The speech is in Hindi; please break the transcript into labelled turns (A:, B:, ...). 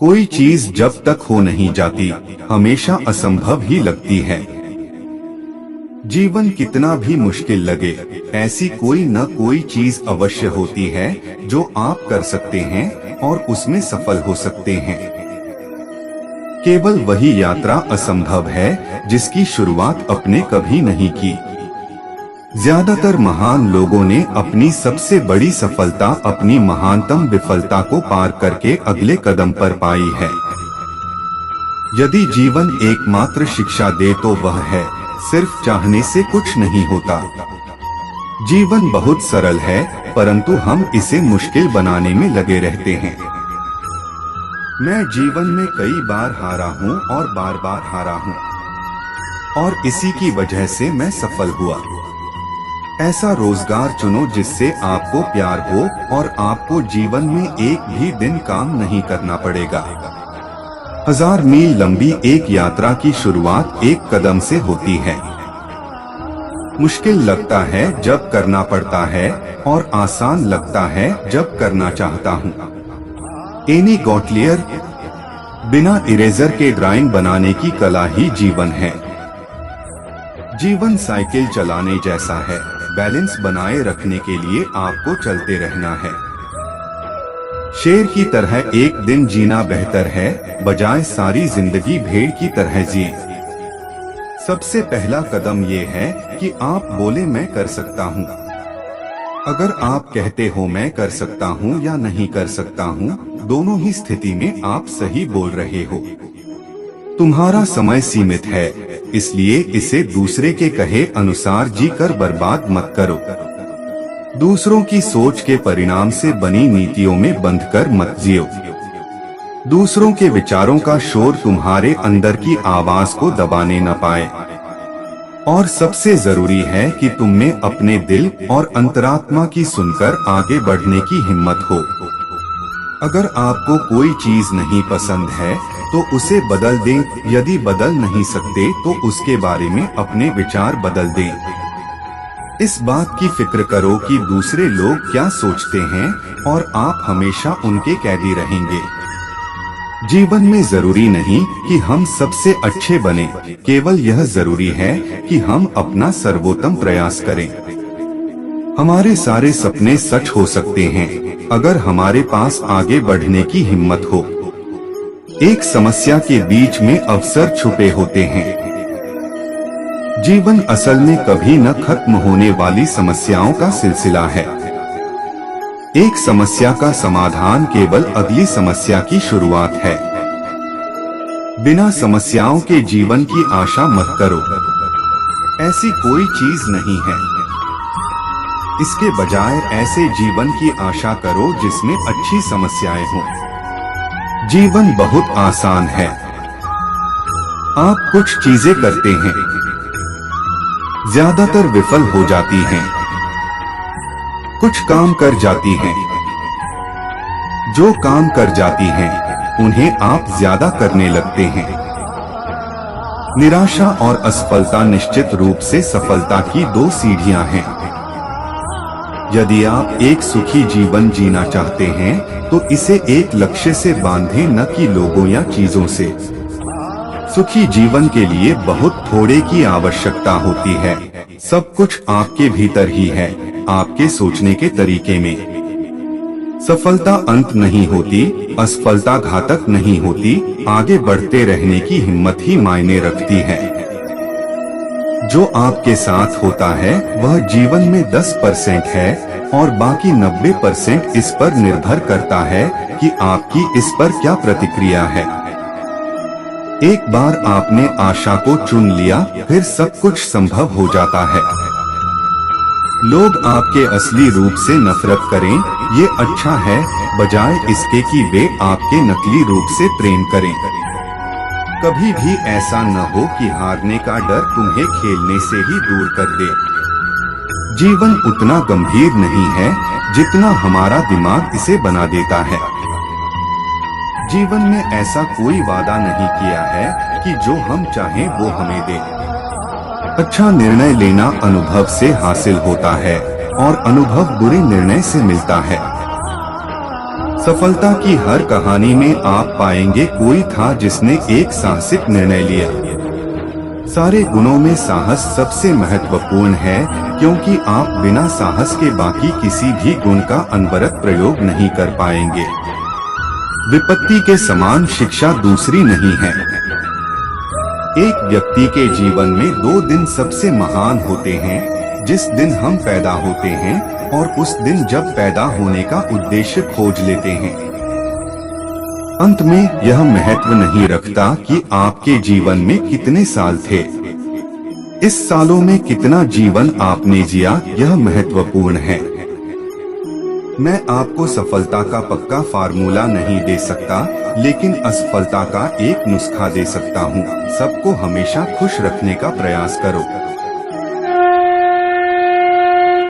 A: कोई चीज जब तक हो नहीं जाती हमेशा असंभव ही लगती है। जीवन कितना भी मुश्किल लगे, ऐसी कोई न कोई चीज अवश्य होती है जो आप कर सकते हैं और उसमें सफल हो सकते हैं। केवल वही यात्रा असंभव है जिसकी शुरुआत अपने कभी नहीं की। ज्यादातर महान लोगों ने अपनी सबसे बड़ी सफलता अपनी महानतम विफलता को पार करके अगले कदम पर पाई है। यदि जीवन एकमात्र शिक्षा दे तो वह है, सिर्फ चाहने से कुछ नहीं होता। जीवन बहुत सरल है, परंतु हम इसे मुश्किल बनाने में लगे रहते हैं। मैं जीवन में कई बार हारा हूँ और बार बार हारा हूँ, और इसी की वजह से मैं सफल हुआ। ऐसा रोजगार चुनो जिससे आपको प्यार हो और आपको जीवन में एक भी दिन काम नहीं करना पड़ेगा। 1000 मील लंबी एक यात्रा की शुरुआत एक कदम से होती है। मुश्किल लगता है जब करना पड़ता है और आसान लगता है जब करना चाहता हूँ। एनी गॉटलियर। बिना इरेजर के ड्राइंग बनाने की कला ही जीवन है। जीवन साइकिल चलाने जैसा है, बैलेंस बनाए रखने के लिए आपको चलते रहना है। शेर की तरह एक दिन जीना बेहतर है बजाय सारी जिंदगी भेड़ की तरह जिए। सबसे पहला कदम ये है कि आप बोले मैं कर सकता हूँ। अगर आप कहते हो मैं कर सकता हूँ या नहीं कर सकता हूँ, दोनों ही स्थिति में आप सही बोल रहे हो। तुम्हारा समय सीमित है, इसलिए इसे दूसरे के कहे अनुसार जी कर बर्बाद मत करो। दूसरों की सोच के परिणाम से बनी नीतियों में बंधकर मत जियो। दूसरों के विचारों का शोर तुम्हारे अंदर की आवाज को दबाने न पाए। और सबसे जरूरी है कि तुम में अपने दिल और अंतरात्मा की सुनकर आगे बढ़ने की हिम्मत हो। अगर आपको कोई चीज नहीं पसंद है तो उसे बदल दें। यदि बदल नहीं सकते तो उसके बारे में अपने विचार बदल दें। इस बात की फिक्र करो कि दूसरे लोग क्या सोचते हैं और आप हमेशा उनके कैदी रहेंगे। जीवन में जरूरी नहीं कि हम सबसे अच्छे बने, केवल यह जरूरी है कि हम अपना सर्वोत्तम प्रयास करें। हमारे सारे सपने सच हो सकते हैं अगर हमारे पास आगे बढ़ने की हिम्मत हो। एक समस्या के बीच में अवसर छुपे होते हैं। जीवन असल में कभी न खत्म होने वाली समस्याओं का सिलसिला है। एक समस्या का समाधान केवल अगली समस्या की शुरुआत है। बिना समस्याओं के जीवन की आशा मत करो, ऐसी कोई चीज नहीं है। इसके बजाय ऐसे जीवन की आशा करो जिसमें अच्छी समस्याएं हों। जीवन बहुत आसान है। आप कुछ चीजें करते हैं, ज्यादातर विफल हो जाती हैं। कुछ काम कर जाती हैं। जो काम कर जाती हैं, उन्हें आप ज्यादा करने लगते हैं। निराशा और असफलता निश्चित रूप से सफलता की 2 सीढ़ियां हैं। यदि आप एक सुखी जीवन जीना चाहते हैं तो इसे एक लक्ष्य से बांधें, न कि लोगों या चीजों से। सुखी जीवन के लिए बहुत थोड़े की आवश्यकता होती है। सब कुछ आपके भीतर ही है, आपके सोचने के तरीके में। सफलता अंत नहीं होती, असफलता घातक नहीं होती, आगे बढ़ते रहने की हिम्मत ही मायने रखती है। जो आपके साथ होता है वह जीवन में 10% है और बाकी 90% इस पर निर्भर करता है कि आपकी इस पर क्या प्रतिक्रिया है। एक बार आपने आशा को चुन लिया, फिर सब कुछ संभव हो जाता है। लोग आपके असली रूप से नफरत करें, ये अच्छा है, बजाय इसके कि वे आपके नकली रूप से प्रेम करें। कभी भी ऐसा न हो कि हारने का डर तुम्हें खेलने से ही दूर कर दे। जीवन उतना गंभीर नहीं है जितना हमारा दिमाग इसे बना देता है। जीवन में ऐसा कोई वादा नहीं किया है कि जो हम चाहें वो हमें दे। अच्छा निर्णय लेना अनुभव से हासिल होता है और अनुभव बुरे निर्णय से मिलता है। सफलता की हर कहानी में आप पाएंगे कोई था जिसने एक साहसिक निर्णय लिया। सारे गुणों में साहस सबसे महत्वपूर्ण है, क्योंकि आप बिना साहस के बाकी किसी भी गुण का अनवरत प्रयोग नहीं कर पाएंगे। विपत्ति के समान शिक्षा दूसरी नहीं है। एक व्यक्ति के जीवन में 2 दिन सबसे महान होते हैं, जिस दिन हम पैदा होते हैं और उस दिन जब पैदा होने का उद्देश्य खोज लेते हैं। अंत में यह महत्व नहीं रखता कि आपके जीवन में कितने साल थे। इस सालों में कितना जीवन आपने जिया, यह महत्वपूर्ण है। मैं आपको सफलता का पक्का फार्मूला नहीं दे सकता, लेकिन असफलता का एक नुस्खा दे सकता हूँ। सबको हमेशा खुश रखने का प्रयास करो।